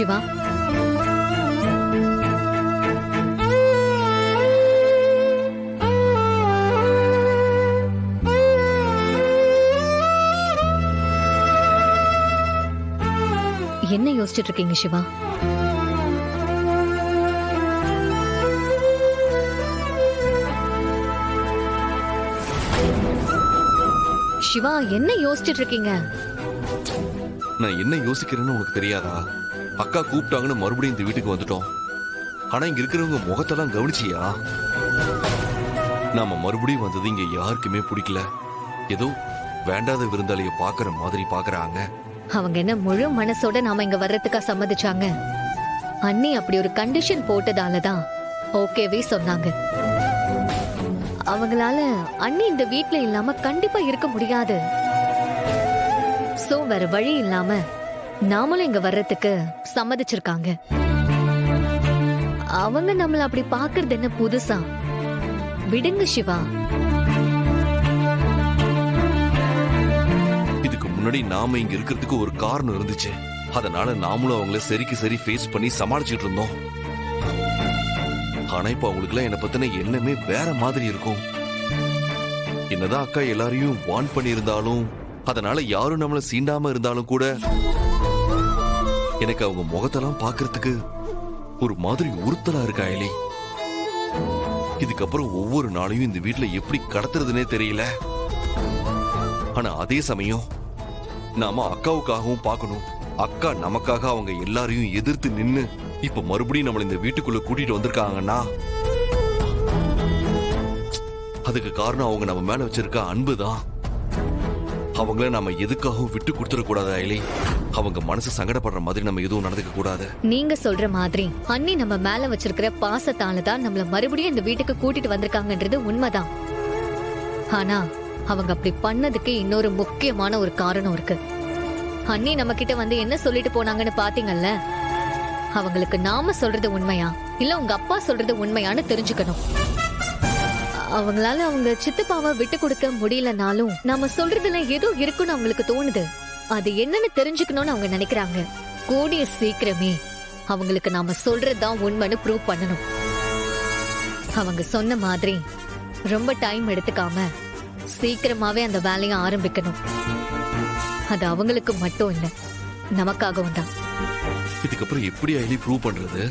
சிவா. என்ன யோசிச்சுட்டு இருக்கீங்க சிவா? சிவா, என்ன யோசிச்சுட்டு இருக்கீங்க? நான் என்ன யோசிக்கிறேன்னு உனக்கு தெரியாதா? அக்கா கூப்பிட்டாங்கன்னு மறுபடியும் இந்த வீட்டுக்கு வந்துட்டோம். ஆனா இங்க இருக்கிறவங்க முகத்தெல்லாம் கவனிச்சியா? நாம மறுபடியும் வந்தது இங்க யாருக்குமே பிடிக்கல. ஏதோ வேண்டாத விருந்தாளிய பாக்குற மாதிரி பாக்குறாங்க. அவங்க என்ன முழு மனசோட நாம இங்க வர்றதுக்கா சம்மதிச்சாங்க? அண்ணி அப்படி ஒரு கண்டிஷன் போட்டதாலதான் ஓகேவே சொன்னாங்க. அவங்களால அண்ணி இந்த வீட்ல இல்லாம கண்டிப்பா இருக்க முடியாது. சோ வேற வழி இல்லாம நாமளும் இங்க வர்றதுக்கு சம்மதிச்சிருக்காங்க. அவங்க நம்மள அப்படி பாக்குறது என்ன புதுசா? விடுங்க சிவா. இதுக்கு முன்னாடி நாம இங்க இருக்கிறதுக்கு ஒரு காரணம் இருந்துச்சு. அதனால நாமளும் அவங்கள சரிக்கு சரி ஃபேஸ் பண்ணி சமாளிச்சுட்டு இருந்தோம். ஆனா இப்ப அவங்களுக்கு எல்லாம் என்ன பத்தின எண்ணமே வேற மாதிரி இருக்கும். என்னதான் அக்கா எல்லாரையும் வார்ன் பண்ணி இருந்தாலும், அதனால யாரும் நம்மள சீண்டாம இருந்தாலும் கூட எனக்கு அவங்க முகத்தெல்லாம் பாக்குறதுக்கு ஒரு மாதிரி உறுத்தலா இருக்கா எலி. இதுக்கப்புறம் ஒவ்வொரு நாளையும் இந்த வீட்டுல எப்படி கடத்துறதுன்னே தெரியல. ஆனா அதே சமயம் நாம அக்காவுக்காகவும் பார்க்கணும். அக்கா நமக்காக அவங்க எல்லாரையும் எதிர்த்து நின்னு இப்ப மறுபடியும் நம்மள இந்த வீட்டுக்குள்ள கூட்டிட்டு வந்திருக்காங்கன்னா அதுக்கு காரணம் அவங்க நம்ம மேல வச்சிருக்க அன்புதான். அவங்கள நம்ம எதுக்காகவும் விட்டு கொடுத்துட கூடாதா இலை? அவங்க மனசு சங்கடப்படுற மாதிரி நம்ம எதுவும் நடந்துக்க கூடாது. நீங்க சொல்ற மாதிரி அண்ணி நம்ம மேல வச்சிருக்கிற பாசத்தாலதான் நம்மள மறுபடியும் இந்த வீட்டுக்கு கூட்டிட்டு வந்திருக்காங்கன்றது உண்மைதான். ஆனா அவங்க அப்படி பண்ணதுக்கு இன்னொரு முக்கியமான ஒரு காரணம் இருக்கு. அண்ணி நம்ம கிட்ட வந்து என்ன சொல்லிட்டு போனாங்கன்னு பாத்தீங்கல்ல? அவங்களுக்கு நாம சொல்றது உண்மையா இல்ல உங்க அப்பா சொல்றது உண்மையான்னு தெரிஞ்சுக்கணும். அவங்களால அவங்க சித்தப்பாவை விட்டு கொடுக்க முடியலனாலும் நாம சொல்றதுல ஏதோ இருக்குன்னு அவங்களுக்கு தோணுது. அது என்னன்னு தெரிஞ்சுக்கணும்னு அவங்க நினைக்கிறாங்க. கூடிய சீக்கிரமே அவங்களுக்கு நாம சொல்றதுதான் உண்மைன்னு ப்ரூவ் பண்ணணும். அவங்க சொன்ன மாதிரி ரொம்ப டைம் எடுத்துக்காம சீக்கிரமாவே அந்த வேலையை ஆரம்பிக்கணும். அது அவங்களுக்கு மட்டும் இல்ல, நமக்காகவும் தான். இதுக்கப்புறம் எப்படி ஐலி ப்ரூவ் பண்றது?